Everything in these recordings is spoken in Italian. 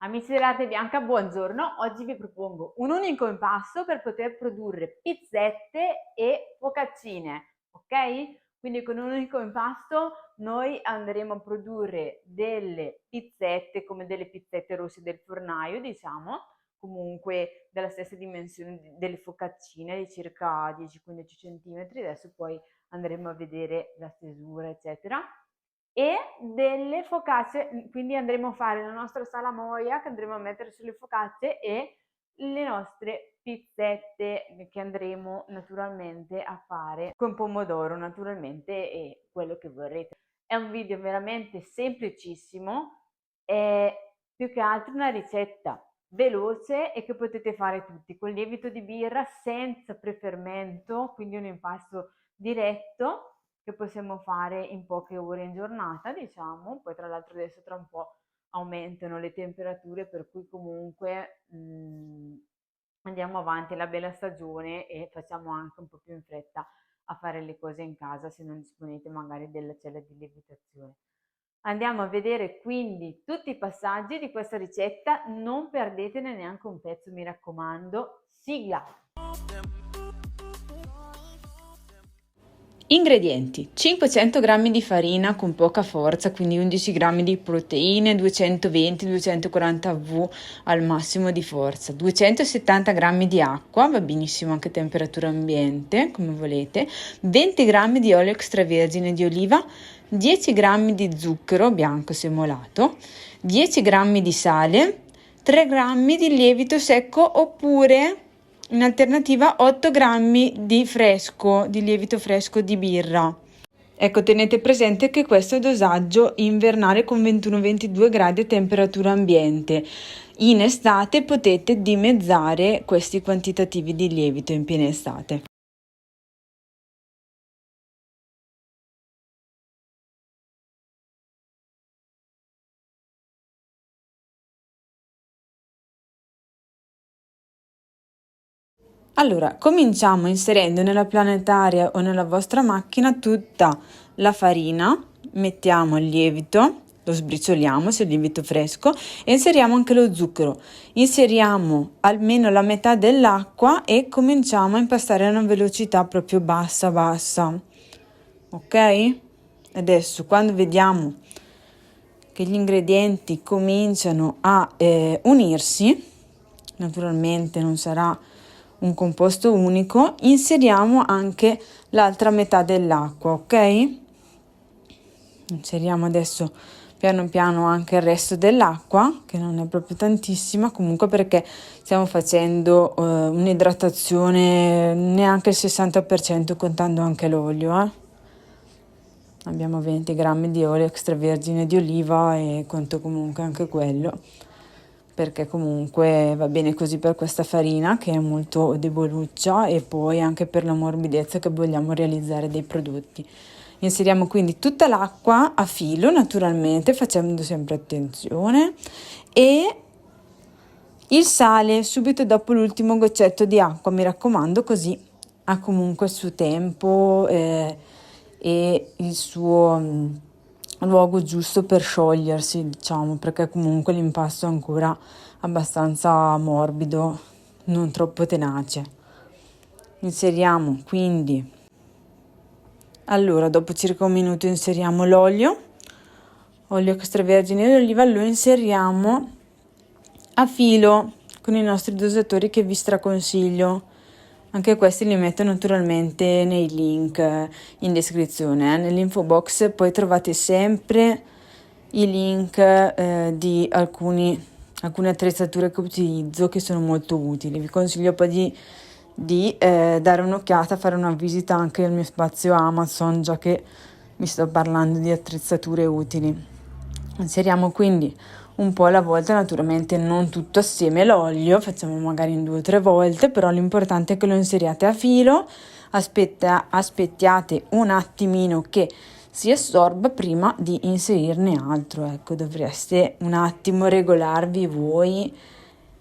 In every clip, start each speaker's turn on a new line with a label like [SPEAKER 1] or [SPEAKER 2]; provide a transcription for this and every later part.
[SPEAKER 1] Amici del Latte Bianca, buongiorno. Oggi vi propongo un unico impasto per poter produrre pizzette e focaccine, ok? Quindi con un unico impasto noi andremo a produrre delle pizzette come delle pizzette rosse del fornaio, diciamo, comunque della stessa dimensione delle focaccine di circa 10-15 cm. Adesso poi andremo a vedere la stesura, eccetera, e delle focacce, quindi andremo a fare la nostra salamoia che andremo a mettere sulle focacce e le nostre pizzette che andremo naturalmente a fare con pomodoro naturalmente e quello che vorrete. È un video veramente semplicissimo, è più che altro una ricetta veloce e che potete fare tutti con lievito di birra senza prefermento, quindi un impasto diretto che possiamo fare in poche ore in giornata, diciamo. Poi tra l'altro adesso tra un po' aumentano le temperature, per cui comunque andiamo avanti la bella stagione e facciamo anche un po' più in fretta a fare le cose in casa se non disponete magari della cella di lievitazione. Andiamo a vedere quindi tutti i passaggi di questa ricetta, non perdetene neanche un pezzo, mi raccomando. Sigla!
[SPEAKER 2] Ingredienti: 500 g di farina con poca forza, quindi 11 g di proteine, 220-240 V al massimo di forza, 270 g di acqua, va benissimo anche a temperatura ambiente, come volete, 20 g di olio extravergine di oliva, 10 g di zucchero bianco semolato, 10 g di sale, 3 g di lievito secco oppure in alternativa 8 grammi di lievito fresco di birra. Ecco, tenete presente che questo è dosaggio invernale con 21-22 gradi a temperatura ambiente. In estate potete dimezzare questi quantitativi di lievito in piena estate. Allora, cominciamo inserendo nella planetaria o nella vostra macchina tutta la farina, mettiamo il lievito, lo sbricioliamo se è lievito fresco e inseriamo anche lo zucchero. Inseriamo almeno la metà dell'acqua e cominciamo a impastare a una velocità proprio bassa bassa. Ok? Adesso quando vediamo che gli ingredienti cominciano a unirsi, naturalmente non sarà un composto unico, inseriamo anche l'altra metà dell'acqua, ok? Inseriamo adesso piano piano anche il resto dell'acqua, che non è proprio tantissima, comunque perché stiamo facendo un'idratazione neanche il 60% contando anche l'olio, Abbiamo 20 grammi di olio extravergine di oliva e conto comunque anche quello, perché comunque va bene così per questa farina che è molto deboluccia e poi anche per la morbidezza che vogliamo realizzare dei prodotti. Inseriamo quindi tutta l'acqua a filo, naturalmente facendo sempre attenzione, e il sale subito dopo l'ultimo goccetto di acqua, mi raccomando, così ha comunque il suo tempo e il suo luogo giusto per sciogliersi, diciamo, perché comunque l'impasto è ancora abbastanza morbido, non troppo tenace. Inseriamo quindi, allora dopo circa un minuto inseriamo l'olio extravergine d'oliva, lo inseriamo a filo con i nostri dosatori che vi straconsiglio. Anche questi li metto naturalmente nei link in descrizione. Nell'info box poi trovate sempre i link di alcune attrezzature che utilizzo che sono molto utili. Vi consiglio poi di dare un'occhiata, fare una visita anche al mio spazio Amazon, già che vi sto parlando di attrezzature utili. Inseriamo quindi un po' alla volta, naturalmente non tutto assieme l'olio, facciamo magari in 2 o 3 volte, però l'importante è che lo inseriate a filo, aspettiate un attimino che si assorba prima di inserirne altro, ecco, dovreste un attimo regolarvi voi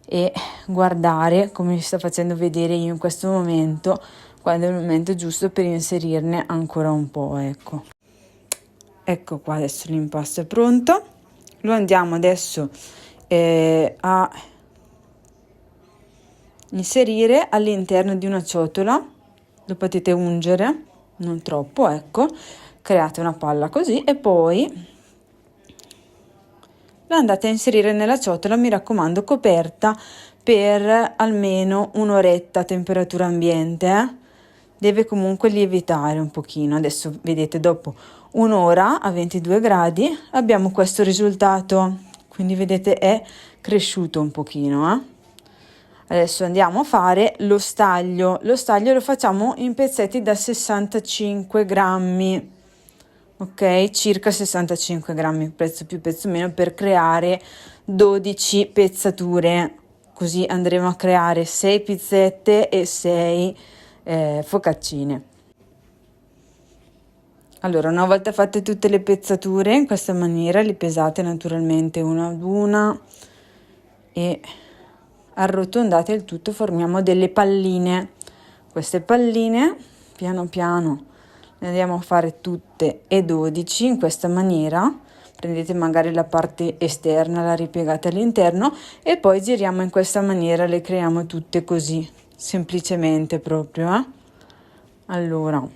[SPEAKER 2] e guardare come vi sto facendo vedere io in questo momento, quando è il momento giusto per inserirne ancora un po', ecco. Ecco qua, adesso l'impasto è pronto. Lo andiamo adesso a inserire all'interno di una ciotola, lo potete ungere, non troppo, ecco, create una palla così e poi la andate a inserire nella ciotola, mi raccomando, coperta per almeno un'oretta a temperatura ambiente, Deve comunque lievitare un pochino. Adesso vedete, dopo un'ora a 22 gradi abbiamo questo risultato, quindi vedete è cresciuto un pochino. Adesso andiamo a fare lo staglio. Lo staglio lo facciamo in pezzetti da 65 grammi. Ok, circa 65 grammi, pezzo più pezzo meno, per creare 12 pezzature, così andremo a creare 6 pizzette e 6 focaccine. Allora, una volta fatte tutte le pezzature in questa maniera, le pesate naturalmente una ad una e arrotondate il tutto, formiamo delle palline. Queste palline piano piano ne andiamo a fare tutte e 12 in questa maniera. Prendete magari la parte esterna, la ripiegate all'interno e poi giriamo in questa maniera, le creiamo tutte così, semplicemente proprio. Allora,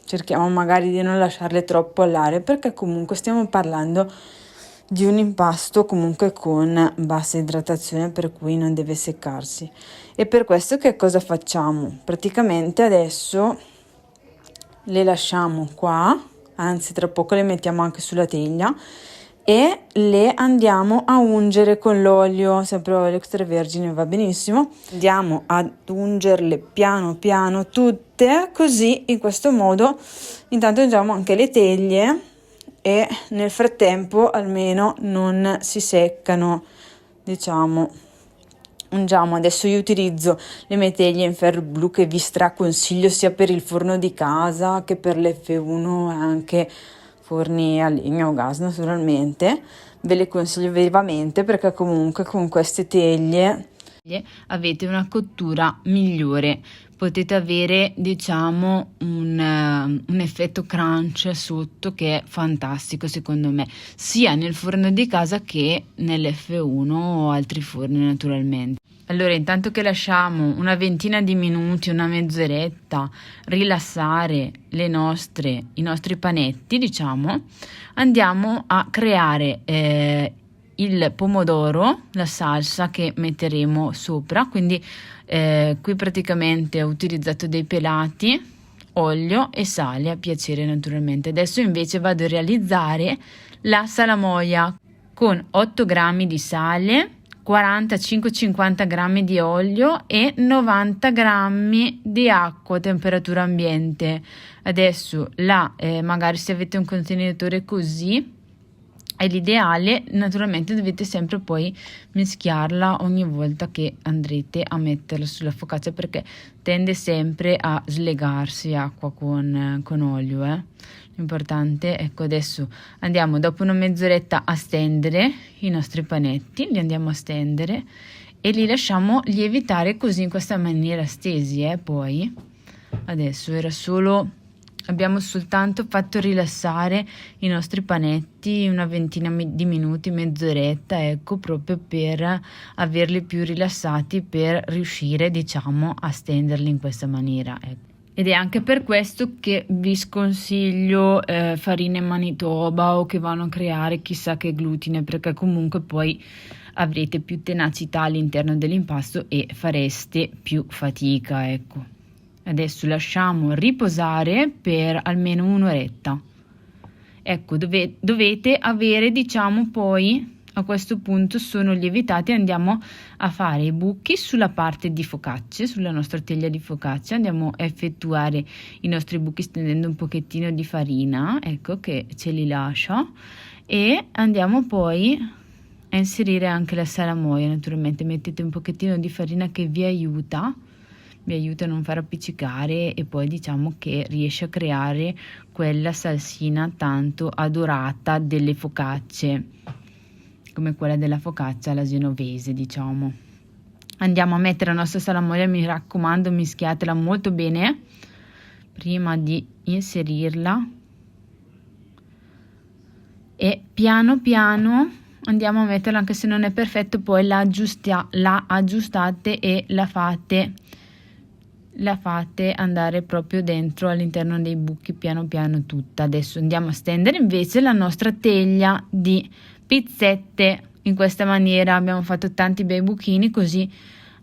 [SPEAKER 2] cerchiamo magari di non lasciarle troppo all'aria, perché comunque stiamo parlando di un impasto comunque con bassa idratazione, per cui non deve seccarsi. E per questo che cosa facciamo? Praticamente adesso le lasciamo qua, anzi tra poco le mettiamo anche sulla teglia e le andiamo a ungere con l'olio, sempre olio extravergine va benissimo. Andiamo ad ungerle piano piano tutte, così in questo modo intanto ungiamo anche le teglie e nel frattempo almeno non si seccano, diciamo. Ungiamo. Adesso io utilizzo le mie teglie in ferro blu che vi straconsiglio sia per il forno di casa che per l'F1 e anche forni a legna o gas naturalmente. Ve le consiglio vivamente perché comunque con queste teglie avete una cottura migliore, potete avere diciamo un effetto crunch sotto che è fantastico secondo me, sia nel forno di casa che nell'F1 o altri forni naturalmente. Allora, intanto che lasciamo una ventina di minuti, una mezz'oretta rilassare i nostri panetti, diciamo, andiamo a creare il pomodoro, la salsa che metteremo sopra. Quindi qui praticamente ho utilizzato dei pelati, olio e sale a piacere naturalmente. Adesso invece vado a realizzare la salamoia con 8 grammi di sale, 45-50 grammi di olio e 90 grammi di acqua a temperatura ambiente. Adesso magari se avete un contenitore così è l'ideale, naturalmente dovete sempre poi mischiarla ogni volta che andrete a metterla sulla focaccia, perché tende sempre a slegarsi acqua con olio. L'importante, ecco, adesso andiamo dopo una mezz'oretta a stendere i nostri panetti, li andiamo a stendere e li lasciamo lievitare così in questa maniera stesi. Poi adesso abbiamo soltanto fatto rilassare i nostri panetti una ventina di minuti, mezz'oretta, ecco, proprio per averli più rilassati, per riuscire, diciamo, a stenderli in questa maniera, ecco. Ed è anche per questo che vi sconsiglio farine Manitoba o che vanno a creare chissà che glutine, perché comunque poi avrete più tenacità all'interno dell'impasto e fareste più fatica, ecco. Adesso lasciamo riposare per almeno un'oretta. Ecco, dovete avere, diciamo, poi a questo punto sono lievitati, andiamo a fare i buchi sulla parte di focacce, sulla nostra teglia di focacce, andiamo a effettuare i nostri buchi stendendo un pochettino di farina, ecco, che ce li lascia, e andiamo poi a inserire anche la salamoia. Naturalmente mettete un pochettino di farina che vi aiuta a non far appiccicare e poi diciamo che riesce a creare quella salsina tanto adorata delle focacce, come quella della focaccia alla genovese, diciamo. Andiamo a mettere la nostra salamoia, mi raccomando mischiatela molto bene prima di inserirla e piano piano andiamo a metterla, anche se non è perfetto, poi la aggiustate e la fate andare proprio dentro all'interno dei buchi piano piano tutta. Adesso andiamo a stendere invece la nostra teglia di pizzette. In questa maniera abbiamo fatto tanti bei buchini, così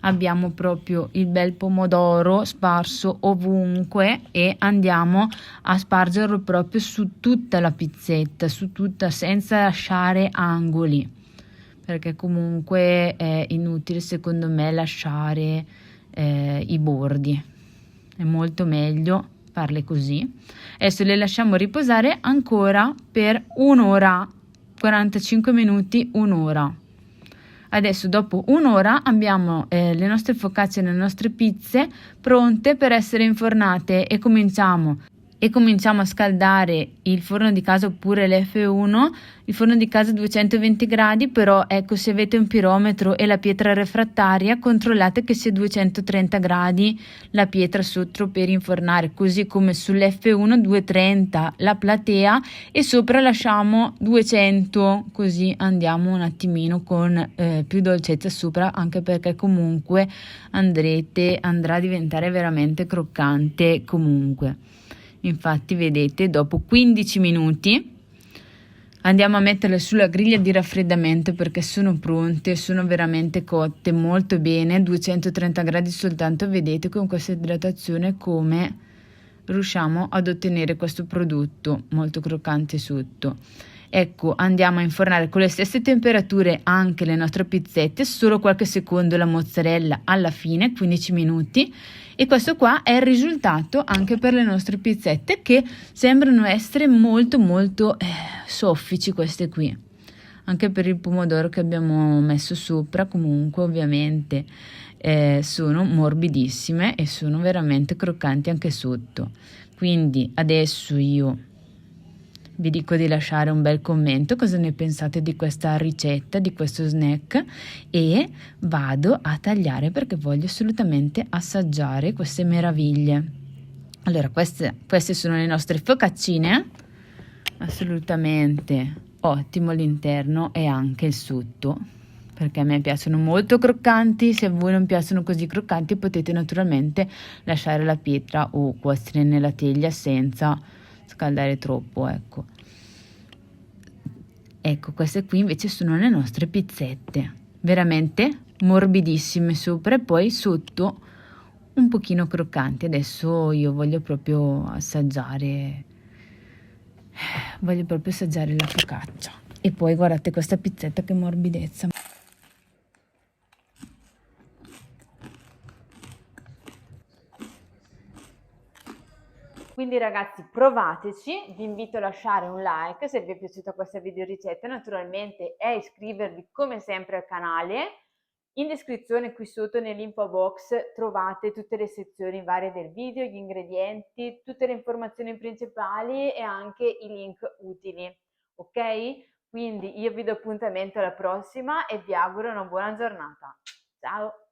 [SPEAKER 2] abbiamo proprio il bel pomodoro sparso ovunque e andiamo a spargerlo proprio su tutta la pizzetta, su tutta, senza lasciare angoli, perché comunque è inutile secondo me lasciare i bordi, è molto meglio farle così. Adesso le lasciamo riposare ancora per un'ora, 45 minuti, un'ora. Adesso dopo un'ora abbiamo le nostre focacce e le nostre pizze pronte per essere infornate e cominciamo a scaldare il forno di casa oppure l'F1, il forno di casa 220 gradi, però ecco, se avete un pirometro e la pietra refrattaria controllate che sia 230 gradi la pietra sotto per infornare, così come sull'F1 230 la platea e sopra lasciamo 200, così andiamo un attimino con più dolcezza sopra, anche perché comunque andrà a diventare veramente croccante comunque. Infatti vedete, dopo 15 minuti andiamo a metterle sulla griglia di raffreddamento perché sono pronte, sono veramente cotte molto bene, 230 gradi soltanto. Vedete con questa idratazione come riusciamo ad ottenere questo prodotto molto croccante sotto. Ecco, andiamo a infornare con le stesse temperature anche le nostre pizzette, solo qualche secondo la mozzarella alla fine, 15 minuti. E questo qua è il risultato anche per le nostre pizzette, che sembrano essere molto molto soffici queste qui, anche per il pomodoro che abbiamo messo sopra. Comunque ovviamente sono morbidissime e sono veramente croccanti anche sotto. Quindi adesso io vi dico di lasciare un bel commento cosa ne pensate di questa ricetta, di questo snack, e vado a tagliare perché voglio assolutamente assaggiare queste meraviglie. Allora, queste sono le nostre focaccine, assolutamente ottimo l'interno e anche il sotto, perché a me piacciono molto croccanti. Se a voi non piacciono così croccanti potete naturalmente lasciare la pietra o cuocere nella teglia senza scaldare troppo, ecco, queste qui invece sono le nostre pizzette, veramente morbidissime sopra e poi sotto un pochino croccanti. Adesso io voglio proprio assaggiare la focaccia e poi guardate questa pizzetta che morbidezza.
[SPEAKER 1] Quindi ragazzi, provateci, vi invito a lasciare un like se vi è piaciuta questa video ricetta, naturalmente, e iscrivervi come sempre al canale. In descrizione qui sotto nell'info box trovate tutte le sezioni varie del video, gli ingredienti, tutte le informazioni principali e anche i link utili, ok? Quindi io vi do appuntamento alla prossima e vi auguro una buona giornata. Ciao!